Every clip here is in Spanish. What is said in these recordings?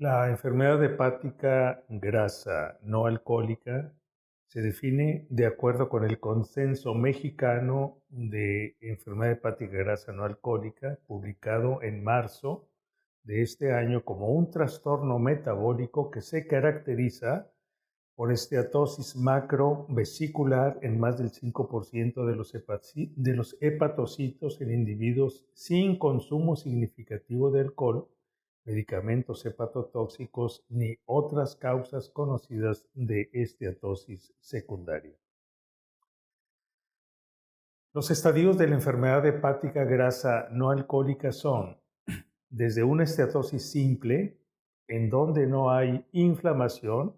La enfermedad hepática grasa no alcohólica se define de acuerdo con el Consenso Mexicano de Enfermedad Hepática Grasa No Alcohólica, publicado en marzo de este año como un trastorno metabólico que se caracteriza por esteatosis macrovesicular en más del 5% de los hepatocitos en individuos sin consumo significativo de alcohol, medicamentos hepatotóxicos ni otras causas conocidas de esteatosis secundaria. Los estadios de la enfermedad hepática grasa no alcohólica son desde una esteatosis simple, en donde no hay inflamación,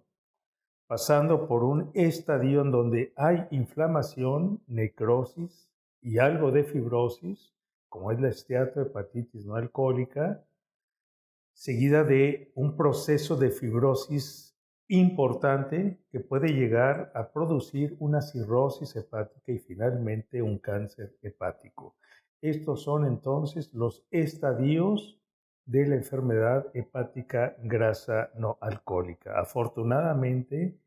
pasando por un estadio en donde hay inflamación, necrosis y algo de fibrosis, como es la esteatohepatitis no alcohólica, seguida de un proceso de fibrosis importante que puede llegar a producir una cirrosis hepática y finalmente un cáncer hepático. Estos son entonces los estadios de la enfermedad hepática grasa no alcohólica. Afortunadamente,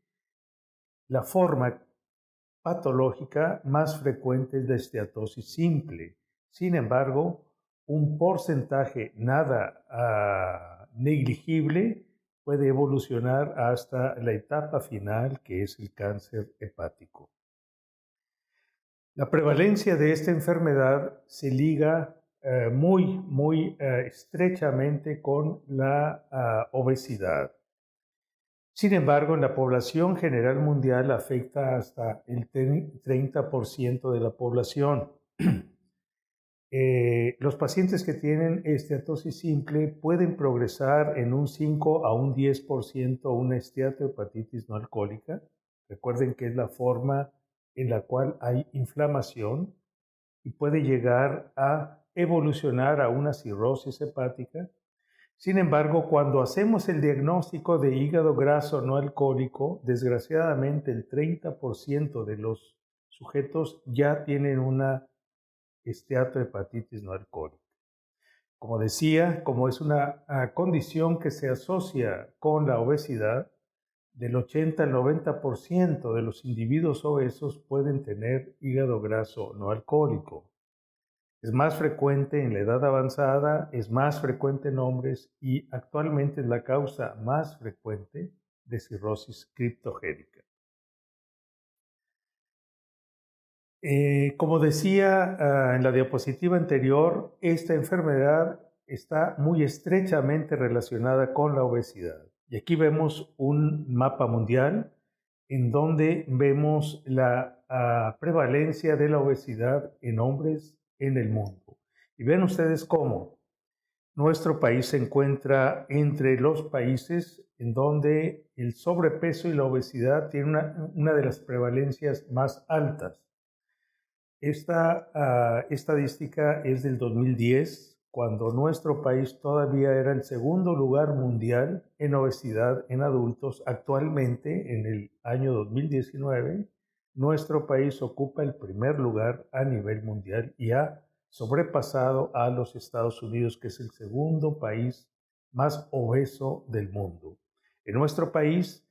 la forma patológica más frecuente es la esteatosis simple. Sin embargo, un porcentaje nada negligible puede evolucionar hasta la etapa final, que es el cáncer hepático. La prevalencia de esta enfermedad se liga muy estrechamente con la obesidad. Sin embargo, en la población general mundial afecta hasta el 30% de la población. Los pacientes que tienen esteatosis simple pueden progresar en un 5 a un 10% a una esteatohepatitis no alcohólica. Recuerden que es la forma en la cual hay inflamación y puede llegar a evolucionar a una cirrosis hepática. Sin embargo, cuando hacemos el diagnóstico de hígado graso no alcohólico, desgraciadamente el 30% de los sujetos ya tienen una esteatohepatitis no alcohólica. Como decía, como es una condición que se asocia con la obesidad, del 80 al 90% de los individuos obesos pueden tener hígado graso no alcohólico. Es más frecuente en la edad avanzada, es más frecuente en hombres y actualmente es la causa más frecuente de cirrosis criptogénica. Como decía en la diapositiva anterior, esta enfermedad está muy estrechamente relacionada con la obesidad. Y aquí vemos un mapa mundial en donde vemos la prevalencia de la obesidad en hombres en el mundo. Y ven ustedes cómo nuestro país se encuentra entre los países en donde el sobrepeso y la obesidad tienen una de las prevalencias más altas. Esta estadística es del 2010, cuando nuestro país todavía era el segundo lugar mundial en obesidad en adultos. Actualmente, en el año 2019, nuestro país ocupa el primer lugar a nivel mundial y ha sobrepasado a los Estados Unidos, que es el segundo país más obeso del mundo. En nuestro país,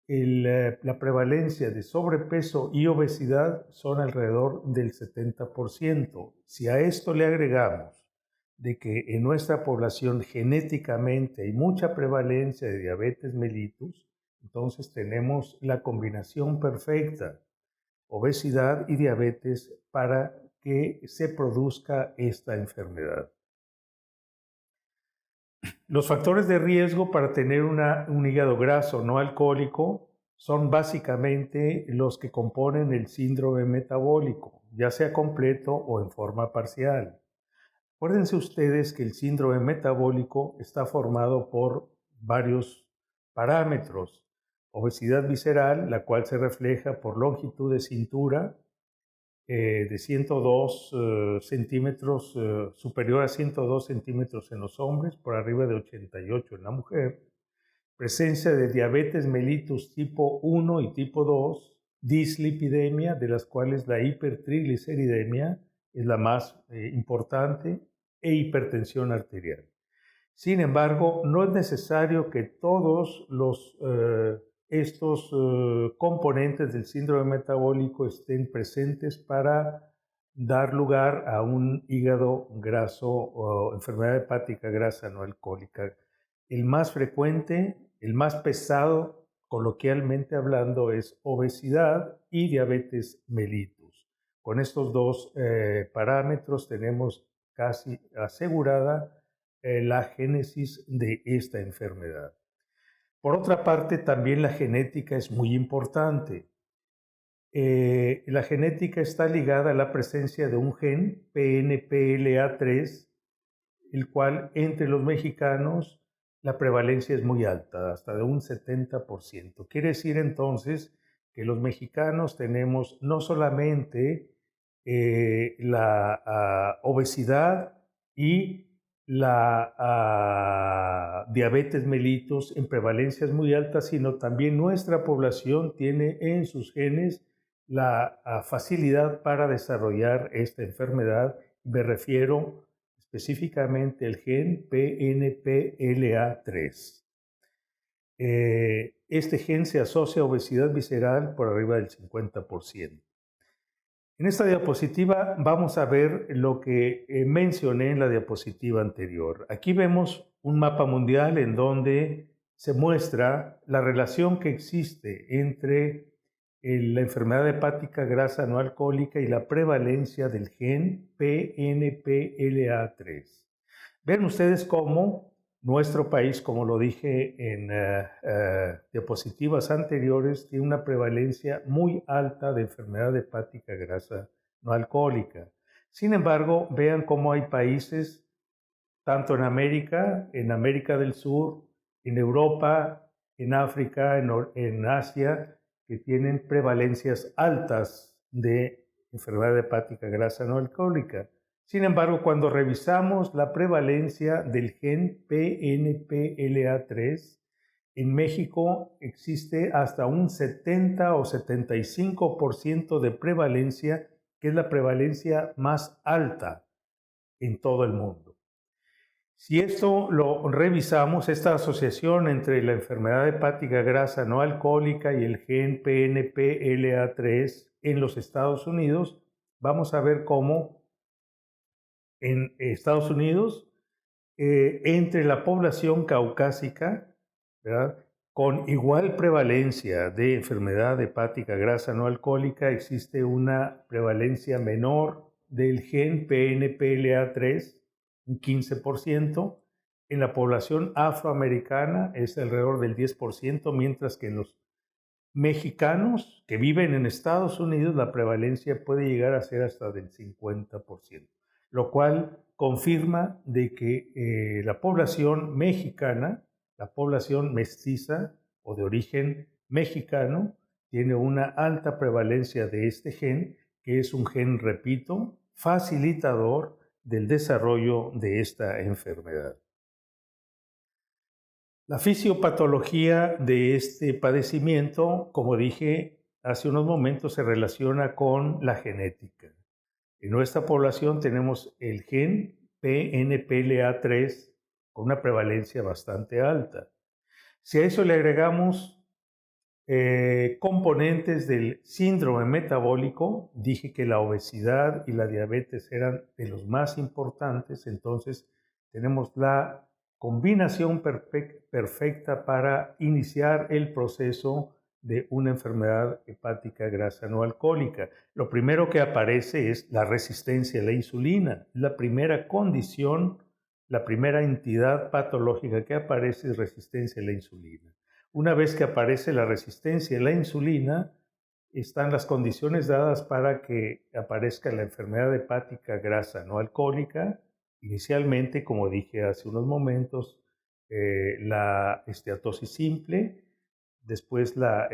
la prevalencia de sobrepeso y obesidad son alrededor del 70%. Si a esto le agregamos de que en nuestra población genéticamente hay mucha prevalencia de diabetes mellitus, entonces tenemos la combinación perfecta, obesidad y diabetes, para que se produzca esta enfermedad. Los factores de riesgo para tener un hígado graso no alcohólico son básicamente los que componen el síndrome metabólico, ya sea completo o en forma parcial. Acuérdense ustedes que el síndrome metabólico está formado por varios parámetros. Obesidad visceral, la cual se refleja por longitud de cintura, de 102 centímetros, superior a 102 centímetros en los hombres, por arriba de 88 en la mujer. Presencia de diabetes mellitus tipo 1 y tipo 2, dislipidemia, de las cuales la hipertrigliceridemia es la más importante, e hipertensión arterial. Sin embargo, no es necesario que todos estos componentes del síndrome metabólico estén presentes para dar lugar a un hígado graso o enfermedad hepática grasa no alcohólica. El más frecuente, el más pesado, coloquialmente hablando, es obesidad y diabetes mellitus. Con estos dos parámetros tenemos casi asegurada la génesis de esta enfermedad. Por otra parte, también la genética es muy importante. La genética está ligada a la presencia de un gen PNPLA3, el cual entre los mexicanos la prevalencia es muy alta, hasta de un 70%. Quiere decir entonces que los mexicanos tenemos no solamente la obesidad y la diabetes mellitus en prevalencias muy altas, sino también nuestra población tiene en sus genes la facilidad para desarrollar esta enfermedad. Me refiero específicamente al gen PNPLA3. Este gen se asocia a obesidad visceral por arriba del 50%. En esta diapositiva vamos a ver lo que mencioné en la diapositiva anterior. Aquí vemos un mapa mundial en donde se muestra la relación que existe entre la enfermedad hepática grasa no alcohólica y la prevalencia del gen PNPLA3. Ven ustedes cómo nuestro país, como lo dije en diapositivas anteriores, tiene una prevalencia muy alta de enfermedad hepática grasa no alcohólica. Sin embargo, vean cómo hay países, tanto en América del Sur, en Europa, en África, en Asia, que tienen prevalencias altas de enfermedad hepática grasa no alcohólica. Sin embargo, cuando revisamos la prevalencia del gen PNPLA3, en México existe hasta un 70 o 75% de prevalencia, que es la prevalencia más alta en todo el mundo. Si esto lo revisamos, esta asociación entre la enfermedad hepática grasa no alcohólica y el gen PNPLA3 en los Estados Unidos, vamos a ver cómo en Estados Unidos, entre la población caucásica, ¿verdad?, con igual prevalencia de enfermedad hepática grasa no alcohólica, existe una prevalencia menor del gen PNPLA3, un 15%. En la población afroamericana es alrededor del 10%, mientras que en los mexicanos que viven en Estados Unidos la prevalencia puede llegar a ser hasta del 50%, lo cual confirma de que la población mexicana, la población mestiza o de origen mexicano, tiene una alta prevalencia de este gen, que es un gen, repito, facilitador del desarrollo de esta enfermedad. La fisiopatología de este padecimiento, como dije hace unos momentos, se relaciona con la genética. En nuestra población tenemos el gen PNPLA3 con una prevalencia bastante alta. Si a eso le agregamos componentes del síndrome metabólico, dije que la obesidad y la diabetes eran de los más importantes, entonces tenemos la combinación perfecta para iniciar el proceso de una enfermedad hepática grasa no alcohólica. Lo primero que aparece es la resistencia a la insulina. La primera condición, la primera entidad patológica que aparece es resistencia a la insulina. Una vez que aparece la resistencia a la insulina, están las condiciones dadas para que aparezca la enfermedad hepática grasa no alcohólica. Inicialmente, como dije hace unos momentos, la esteatosis simple, después la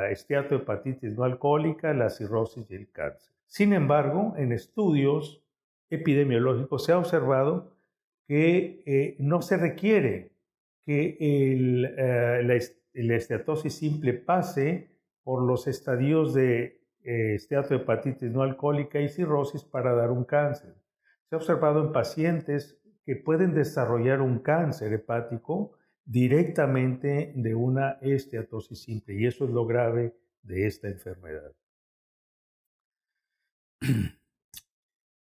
esteatohepatitis no alcohólica, la cirrosis y el cáncer. Sin embargo, en estudios epidemiológicos se ha observado que no se requiere que la esteatosis simple pase por los estadios de esteatohepatitis no alcohólica y cirrosis para dar un cáncer. Se ha observado en pacientes que pueden desarrollar un cáncer hepático directamente de una esteatosis simple, y eso es lo grave de esta enfermedad.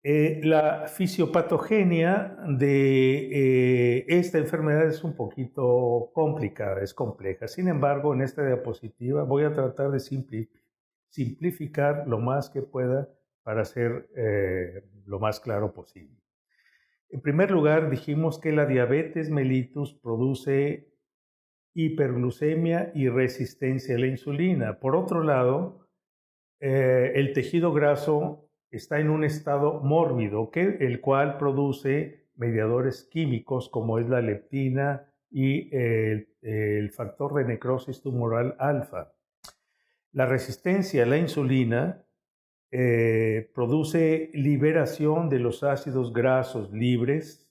La fisiopatogenia de esta enfermedad es un poquito complicada, es compleja. Sin embargo, en esta diapositiva voy a tratar de simplificar lo más que pueda para ser lo más claro posible. En primer lugar, dijimos que la diabetes mellitus produce hiperglucemia y resistencia a la insulina. Por otro lado, el tejido graso está en un estado mórbido, el cual produce mediadores químicos como es la leptina y el factor de necrosis tumoral alfa. La resistencia a la insulina produce liberación de los ácidos grasos libres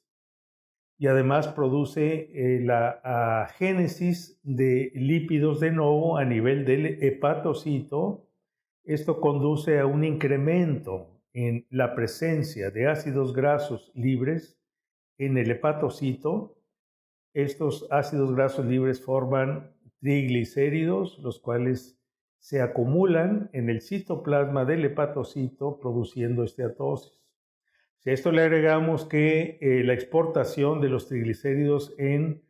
y además produce la génesis de lípidos de nuevo a nivel del hepatocito. Esto conduce a un incremento en la presencia de ácidos grasos libres en el hepatocito. Estos ácidos grasos libres forman triglicéridos, los cuales se acumulan en el citoplasma del hepatocito produciendo esteatosis. Si a esto le agregamos que la exportación de los triglicéridos en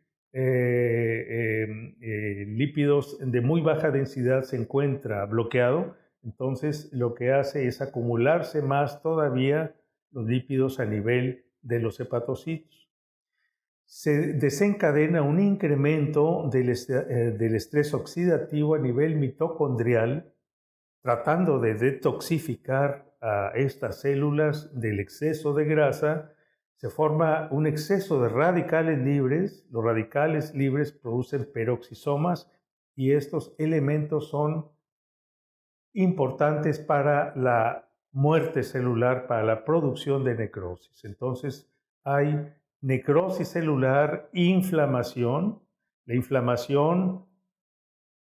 lípidos de muy baja densidad se encuentra bloqueado, entonces lo que hace es acumularse más todavía los lípidos a nivel de los hepatocitos. Se desencadena un incremento del estrés oxidativo a nivel mitocondrial, tratando de detoxificar a estas células del exceso de grasa. Se forma un exceso de radicales libres. Los radicales libres producen peroxisomas y estos elementos son importantes para la muerte celular, para la producción de necrosis. Entonces hay necrosis celular, inflamación. La inflamación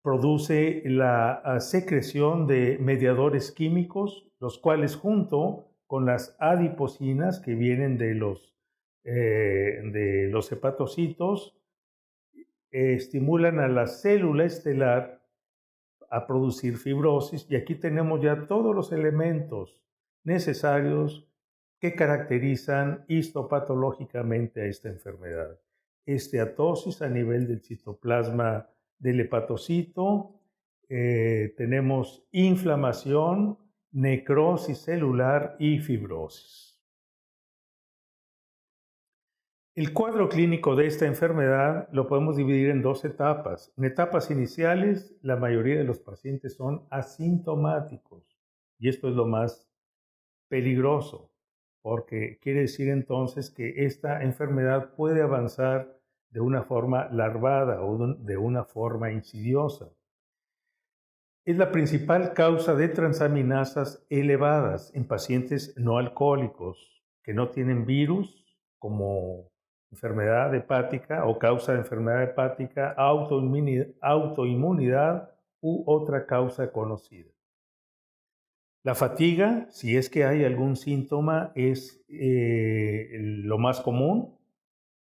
produce la secreción de mediadores químicos, los cuales junto con las adipocinas que vienen de los hepatocitos estimulan a la célula estelar a producir fibrosis, y aquí tenemos ya todos los elementos necesarios que caracterizan histopatológicamente a esta enfermedad. Esteatosis a nivel del citoplasma del hepatocito, tenemos inflamación, necrosis celular y fibrosis. El cuadro clínico de esta enfermedad lo podemos dividir en dos etapas. En etapas iniciales, la mayoría de los pacientes son asintomáticos, y esto es lo más peligroso, porque quiere decir entonces que esta enfermedad puede avanzar de una forma larvada o de una forma insidiosa. Es la principal causa de transaminasas elevadas en pacientes no alcohólicos que no tienen virus, como enfermedad hepática o causa de enfermedad hepática, autoinmunidad u otra causa conocida. La fatiga, si es que hay algún síntoma, es lo más común.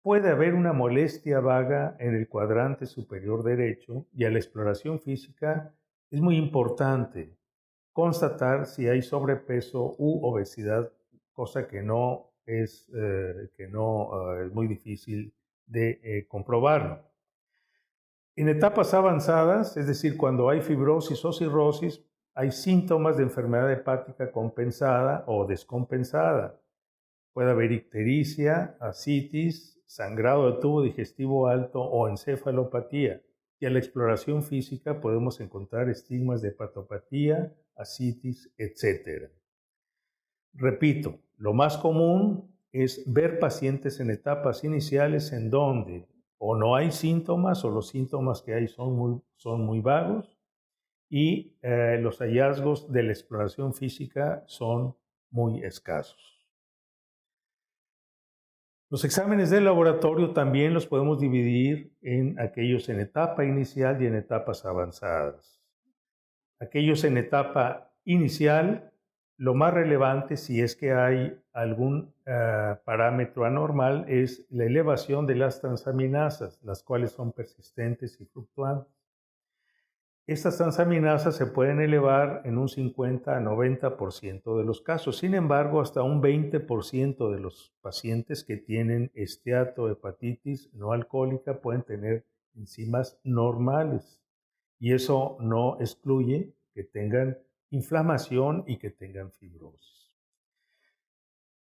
Puede haber una molestia vaga en el cuadrante superior derecho, y a la exploración física es muy importante constatar si hay sobrepeso u obesidad, cosa que no es muy difícil de comprobarlo. En etapas avanzadas, es decir, cuando hay fibrosis o cirrosis, hay síntomas de enfermedad hepática compensada o descompensada. Puede haber ictericia, ascitis, sangrado del tubo digestivo alto o encefalopatía. Y a la exploración física podemos encontrar estigmas de hepatopatía, ascitis, etc. Repito, lo más común es ver pacientes en etapas iniciales en donde o no hay síntomas o los síntomas que hay son muy vagos, y los hallazgos de la exploración física son muy escasos. Los exámenes de laboratorio también los podemos dividir en aquellos en etapa inicial y en etapas avanzadas. Aquellos en etapa inicial Lo más relevante, si es que hay algún parámetro anormal, es la elevación de las transaminasas, las cuales son persistentes y fluctuantes. Estas transaminasas se pueden elevar en un 50 a 90% de los casos. Sin embargo, hasta un 20% de los pacientes que tienen esteatohepatitis no alcohólica pueden tener enzimas normales. Y eso no excluye que tengan inflamación y que tengan fibrosis.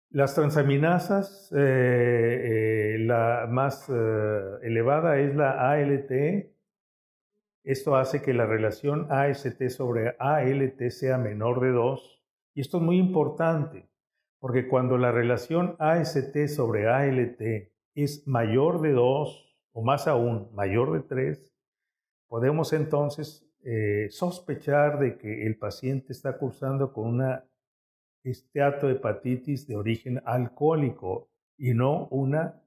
Las transaminasas, la más elevada es la ALT. Esto hace que la relación AST sobre ALT sea menor de 2. Y esto es muy importante, porque cuando la relación AST sobre ALT es mayor de 2, o más aún, mayor de 3, podemos entonces sospechar de que el paciente está cursando con una esteatohepatitis de origen alcohólico y no una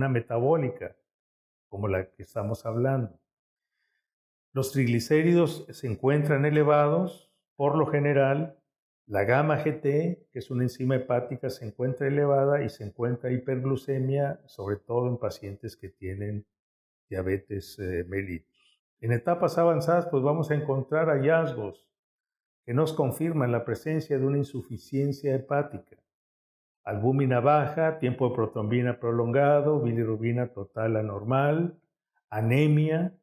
metabólica, como la que estamos hablando. Los triglicéridos se encuentran elevados, por lo general, la gamma GT, que es una enzima hepática, se encuentra elevada y se encuentra hiperglucemia, sobre todo en pacientes que tienen diabetes mellitus. En etapas avanzadas, pues vamos a encontrar hallazgos que nos confirman la presencia de una insuficiencia hepática. Albúmina baja, tiempo de protrombina prolongado, bilirrubina total anormal, anemia,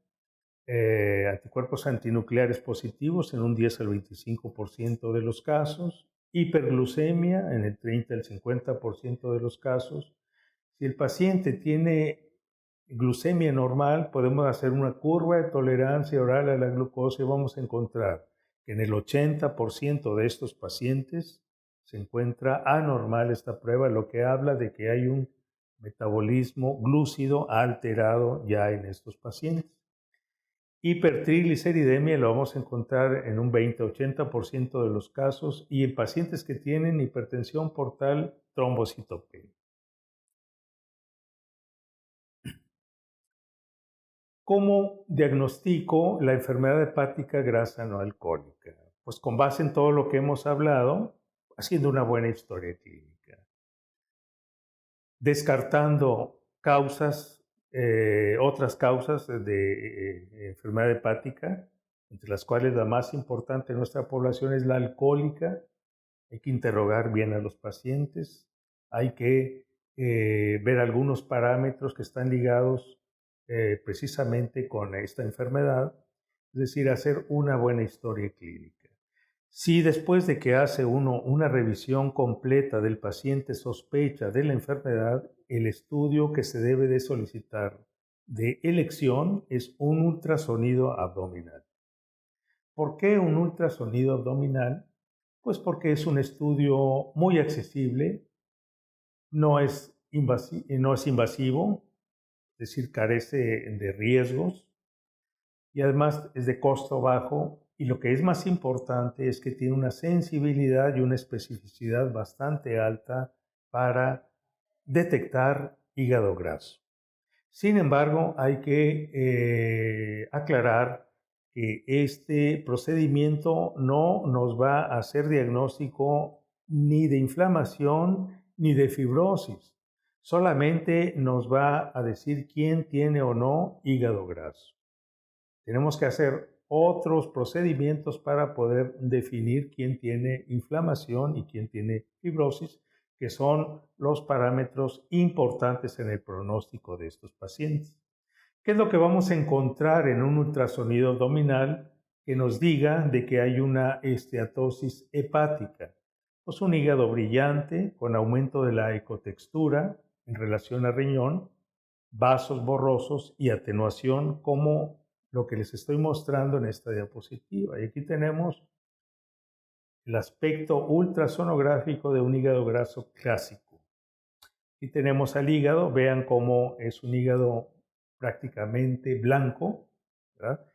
anticuerpos antinucleares positivos en un 10 al 25% de los casos, hiperglucemia en el 30 al 50% de los casos. Si el paciente tiene glucemia normal, podemos hacer una curva de tolerancia oral a la glucosa y vamos a encontrar que en el 80% de estos pacientes se encuentra anormal esta prueba, lo que habla de que hay un metabolismo glúcido alterado ya en estos pacientes. Hipertrigliceridemia lo vamos a encontrar en un 20-80% de los casos y en pacientes que tienen hipertensión portal trombocitopenia. ¿Cómo diagnostico la enfermedad hepática grasa no alcohólica? Pues con base en todo lo que hemos hablado, haciendo una buena historia clínica, descartando otras causas de enfermedad hepática, entre las cuales la más importante en nuestra población es la alcohólica. Hay que interrogar bien a los pacientes, hay que ver algunos parámetros que están ligados precisamente con esta enfermedad, es decir, hacer una buena historia clínica. Si después de que hace uno una revisión completa del paciente sospecha de la enfermedad, el estudio que se debe de solicitar de elección es un ultrasonido abdominal. ¿Por qué un ultrasonido abdominal? Pues porque es un estudio muy accesible, no es invasivo, es decir, carece de riesgos y además es de costo bajo, y lo que es más importante es que tiene una sensibilidad y una especificidad bastante alta para detectar hígado graso. Sin embargo, hay que aclarar que este procedimiento no nos va a hacer diagnóstico ni de inflamación ni de fibrosis. Solamente nos va a decir quién tiene o no hígado graso. Tenemos que hacer otros procedimientos para poder definir quién tiene inflamación y quién tiene fibrosis, que son los parámetros importantes en el pronóstico de estos pacientes. ¿Qué es lo que vamos a encontrar en un ultrasonido abdominal que nos diga de que hay una esteatosis hepática? Pues un hígado brillante con aumento de la ecotextura en relación al riñón, vasos borrosos y atenuación como lo que les estoy mostrando en esta diapositiva. Y aquí tenemos el aspecto ultrasonográfico de un hígado graso clásico. Aquí tenemos al hígado, vean cómo es un hígado prácticamente blanco, ¿verdad?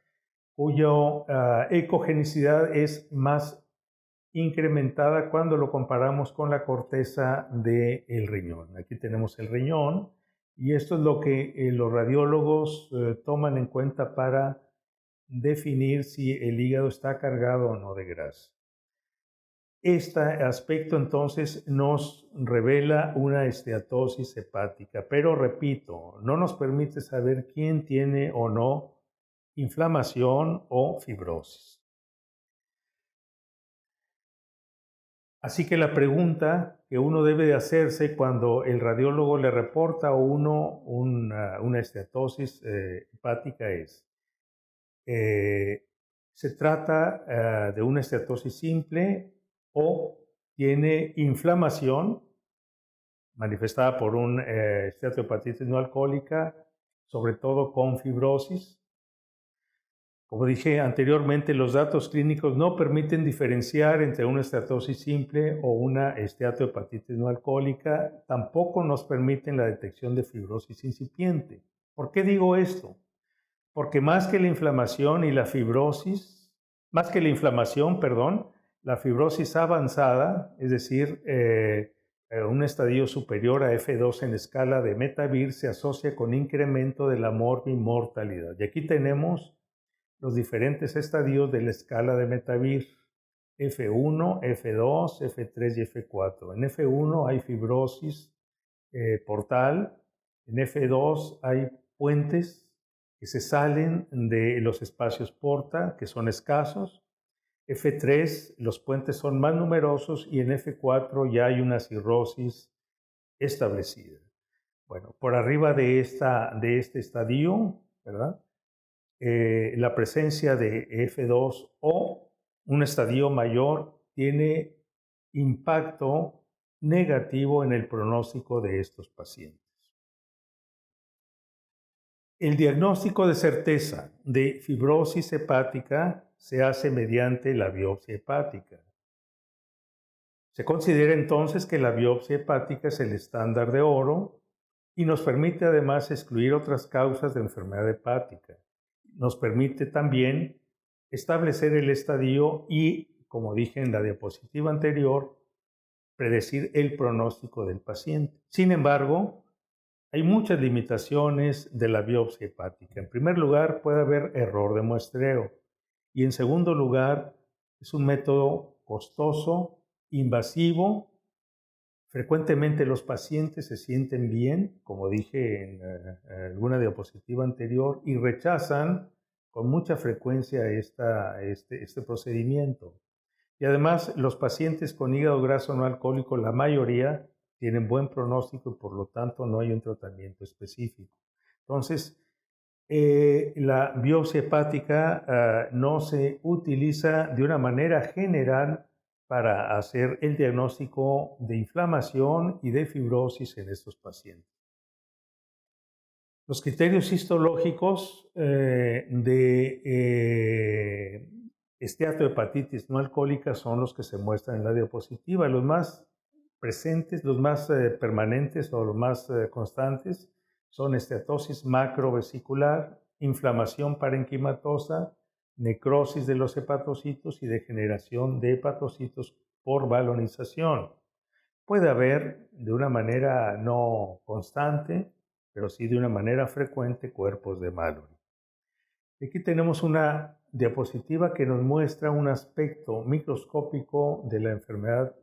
Cuyo ecogenicidad es más incrementada cuando lo comparamos con la corteza del riñón. Aquí tenemos el riñón y esto es lo que los radiólogos toman en cuenta para definir si el hígado está cargado o no de grasa. Este aspecto entonces nos revela una esteatosis hepática, pero repito, no nos permite saber quién tiene o no inflamación o fibrosis. Así que la pregunta que uno debe de hacerse cuando el radiólogo le reporta a uno una esteatosis hepática es, eh, ¿se trata de una esteatosis simple o tiene inflamación manifestada por un esteatohepatitis no alcohólica, sobre todo con fibrosis? Como dije anteriormente, los datos clínicos no permiten diferenciar entre una esteatosis simple o una esteatohepatitis no alcohólica, tampoco nos permiten la detección de fibrosis incipiente. ¿Por qué digo esto? Porque más que la inflamación y la fibrosis, más que la inflamación, perdón, la fibrosis avanzada, es decir, un estadio superior a F2 en escala de Metavir, se asocia con incremento de la morbimortalidad. Y aquí tenemos los diferentes estadios de la escala de Metavir: F1, F2, F3 y F4. En F1 hay fibrosis portal, en F2 hay puentes que se salen de los espacios porta, que son escasos. F3, los puentes son más numerosos, y en F4 ya hay una cirrosis establecida. Bueno, por arriba de este estadio, ¿verdad? La presencia de F2 o un estadio mayor tiene impacto negativo en el pronóstico de estos pacientes. El diagnóstico de certeza de fibrosis hepática se hace mediante la biopsia hepática. Se considera entonces que la biopsia hepática es el estándar de oro y nos permite además excluir otras causas de enfermedad hepática. Nos permite también establecer el estadio y, como dije en la diapositiva anterior, predecir el pronóstico del paciente. Sin embargo, hay muchas limitaciones de la biopsia hepática. En primer lugar, puede haber error de muestreo. Y en segundo lugar, es un método costoso, invasivo. Frecuentemente los pacientes se sienten bien, como dije en alguna diapositiva anterior, y rechazan con mucha frecuencia este procedimiento. Y además, los pacientes con hígado graso no alcohólico, la mayoría, tienen buen pronóstico y por lo tanto no hay un tratamiento específico. Entonces, la biopsia hepática no se utiliza de una manera general para hacer el diagnóstico de inflamación y de fibrosis en estos pacientes. Los criterios histológicos de esteatohepatitis no alcohólica son los que se muestran en la diapositiva. Los más presentes, los más permanentes o los más constantes son esteatosis macrovesicular, inflamación parenquimatosa, necrosis de los hepatocitos y degeneración de hepatocitos por balonización. Puede haber de una manera no constante, pero sí de una manera frecuente, cuerpos de Mallory. Aquí tenemos una diapositiva que nos muestra un aspecto microscópico de la enfermedad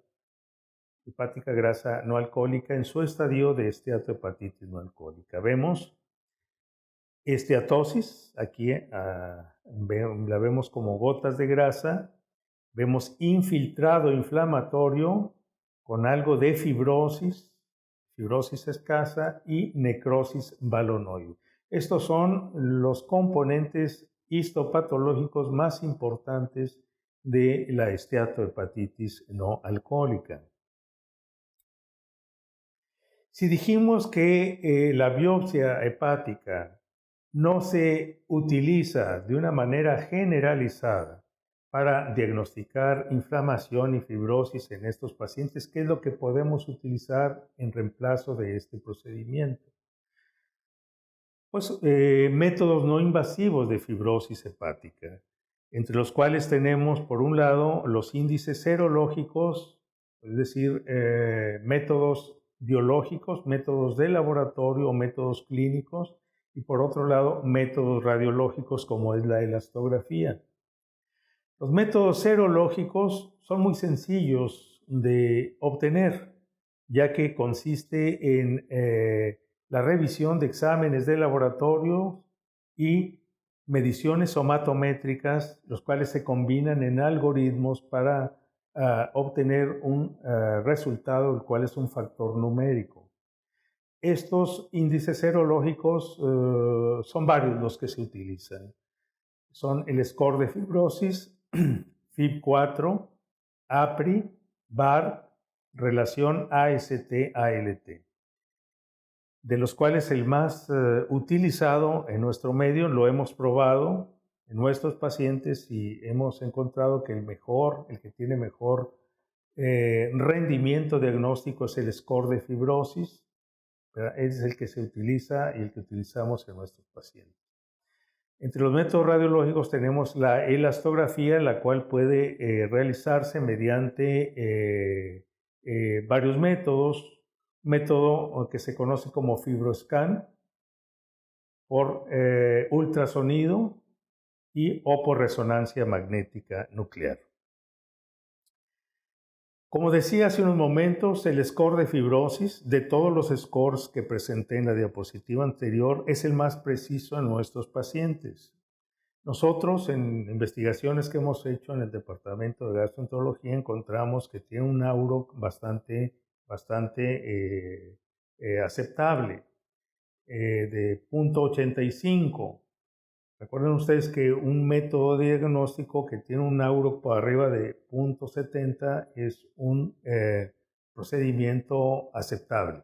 hepática grasa no alcohólica en su estadio de esteatohepatitis no alcohólica. Vemos esteatosis, aquí la vemos como gotas de grasa. Vemos infiltrado inflamatorio con algo de fibrosis, fibrosis escasa y necrosis balonoide. Estos son los componentes histopatológicos más importantes de la esteatohepatitis no alcohólica. Si dijimos que la biopsia hepática no se utiliza de una manera generalizada para diagnosticar inflamación y fibrosis en estos pacientes, ¿qué es lo que podemos utilizar en reemplazo de este procedimiento? Pues métodos no invasivos de fibrosis hepática, entre los cuales tenemos, por un lado, los índices serológicos, es decir, métodos biológicos, métodos de laboratorio o métodos clínicos, y por otro lado, métodos radiológicos como es la elastografía. Los métodos serológicos son muy sencillos de obtener, ya que consiste en la revisión de exámenes de laboratorio y mediciones somatométricas, los cuales se combinan en algoritmos para obtener un resultado, el cual es un factor numérico. Estos índices serológicos son varios los que se utilizan. Son el score de fibrosis, FIB4, APRI, VAR, relación AST-ALT, de los cuales el más utilizado en nuestro medio lo hemos probado en nuestros pacientes y hemos encontrado que el que tiene mejor rendimiento diagnóstico es el score de fibrosis, ¿verdad? Es el que se utiliza y el que utilizamos en nuestros pacientes. Entre los métodos radiológicos tenemos la elastografía, la cual puede realizarse mediante varios métodos. Un método que se conoce como FibroScan, por ultrasonido o por resonancia magnética nuclear. Como decía hace unos momentos, el score de fibrosis, de todos los scores que presenté en la diapositiva anterior, es el más preciso en nuestros pacientes. Nosotros, en investigaciones que hemos hecho en el Departamento de Gastroenterología, encontramos que tiene un AUROC bastante aceptable, de 0.85. Recuerden ustedes que un método de diagnóstico que tiene un AUROC por arriba de 0.70 es un procedimiento aceptable.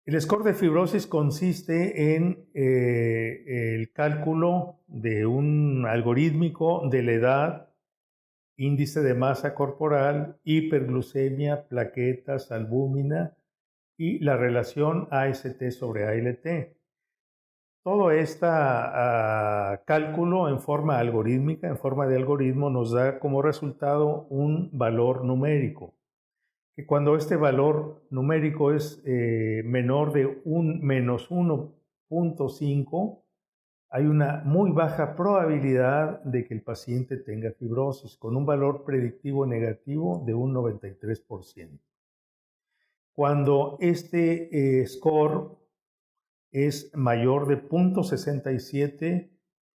El score de fibrosis consiste en el cálculo de un algorítmico de la edad, índice de masa corporal, hiperglucemia, plaquetas, albúmina y la relación AST sobre ALT. Todo este cálculo en forma algorítmica, en forma de algoritmo, nos da como resultado un valor numérico. Que cuando este valor numérico es menor de menos 1.5, hay una muy baja probabilidad de que el paciente tenga fibrosis, con un valor predictivo negativo de un 93%. Cuando este score es mayor de 0.67,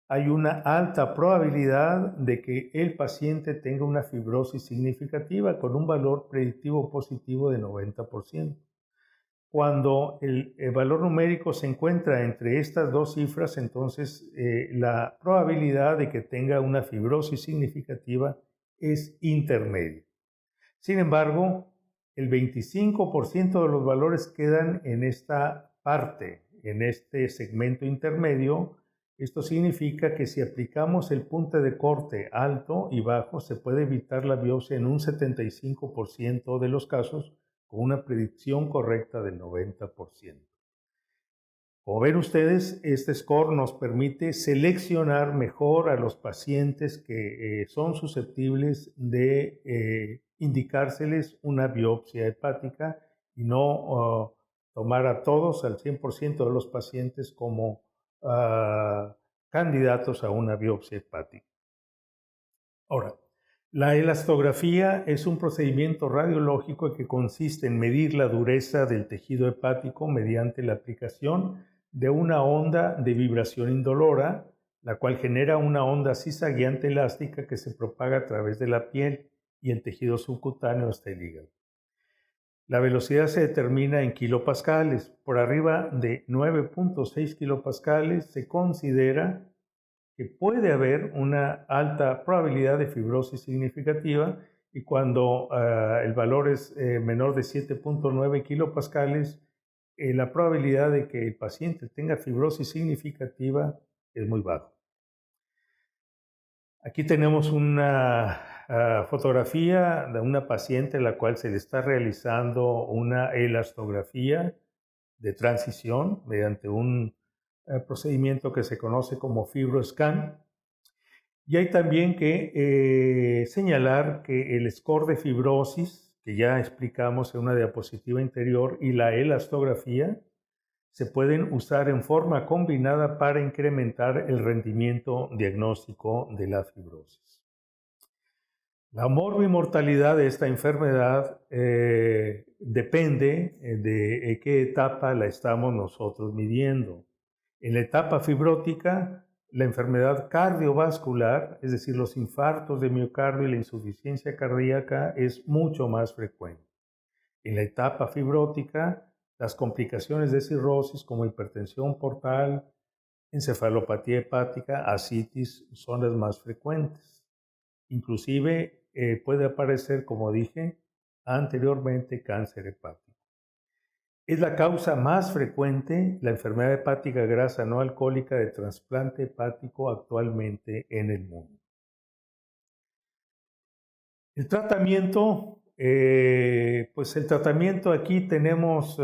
hay una alta probabilidad de que el paciente tenga una fibrosis significativa con un valor predictivo positivo de 90%. Cuando el valor numérico se encuentra entre estas dos cifras, entonces la probabilidad de que tenga una fibrosis significativa es intermedia. Sin embargo, el 25% de los valores quedan en esta parte, en este segmento intermedio. Esto significa que si aplicamos el punto de corte alto y bajo, se puede evitar la biopsia en un 75% de los casos con una predicción correcta del 90%. Como ven ustedes, este score nos permite seleccionar mejor a los pacientes que son susceptibles de indicárseles una biopsia hepática y no tomar a todos, al 100% de los pacientes, como candidatos a una biopsia hepática. Ahora, la elastografía es un procedimiento radiológico que consiste en medir la dureza del tejido hepático mediante la aplicación de una onda de vibración indolora, la cual genera una onda cisagueante elástica que se propaga a través de la piel y el tejido subcutáneo hasta el hígado. La velocidad se determina en kilopascales. Por arriba de 9.6 kilopascales se considera que puede haber una alta probabilidad de fibrosis significativa, y cuando el valor es menor de 7.9 kilopascales, la probabilidad de que el paciente tenga fibrosis significativa es muy baja. Aquí tenemos una fotografía de una paciente a la cual se le está realizando una elastografía de transición mediante un procedimiento que se conoce como FibroScan. Y hay también que señalar que el score de fibrosis, que ya explicamos en una diapositiva anterior, y la elastografía se pueden usar en forma combinada para incrementar el rendimiento diagnóstico de la fibrosis. La morbimortalidad de esta enfermedad depende de qué etapa la estamos nosotros midiendo. En la etapa fibrótica, la enfermedad cardiovascular, es decir, los infartos de miocardio y la insuficiencia cardíaca, es mucho más frecuente. En la etapa fibrótica, las complicaciones de cirrosis como hipertensión portal, encefalopatía hepática, ascitis son las más frecuentes. Inclusive puede aparecer, como dije anteriormente, cáncer hepático. Es la causa más frecuente, la enfermedad hepática grasa no alcohólica de trasplante hepático actualmente en el mundo. El tratamiento, pues el tratamiento aquí tenemos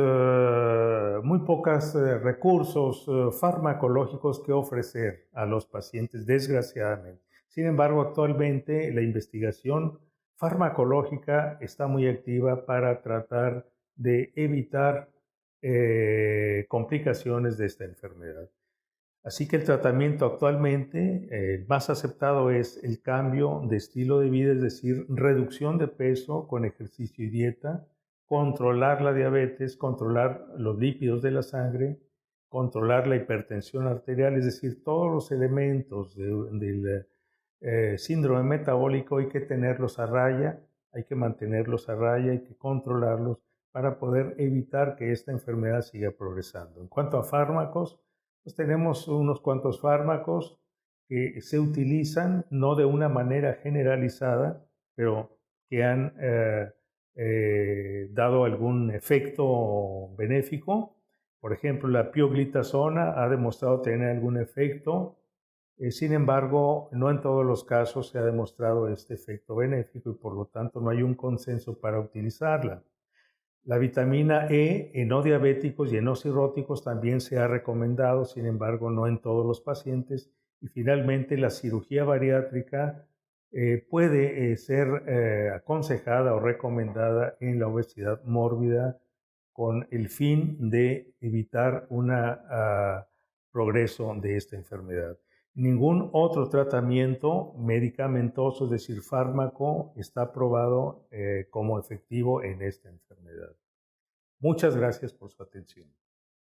muy pocos recursos farmacológicos que ofrecer a los pacientes, desgraciadamente. Sin embargo, actualmente la investigación farmacológica está muy activa para tratar de evitar complicaciones de esta enfermedad. Así que el tratamiento actualmente, el más aceptado es el cambio de estilo de vida, es decir, reducción de peso con ejercicio y dieta, controlar la diabetes, controlar los lípidos de la sangre, controlar la hipertensión arterial, es decir, todos los elementos del síndrome metabólico hay que tenerlos a raya, hay que mantenerlos a raya, hay que controlarlos para poder evitar que esta enfermedad siga progresando. En cuanto a fármacos, pues tenemos unos cuantos fármacos que se utilizan no de una manera generalizada, pero que han dado algún efecto benéfico. Por ejemplo, la pioglitazona ha demostrado tener algún efecto. Sin embargo, no en todos los casos se ha demostrado este efecto benéfico y por lo tanto no hay un consenso para utilizarla. La vitamina E en no diabéticos y en no cirróticos también se ha recomendado, sin embargo, no en todos los pacientes. Y finalmente, la cirugía bariátrica puede ser aconsejada o recomendada en la obesidad mórbida con el fin de evitar un progreso de esta enfermedad. Ningún otro tratamiento medicamentoso, es decir, fármaco, está probado como efectivo en esta enfermedad. Muchas gracias por su atención.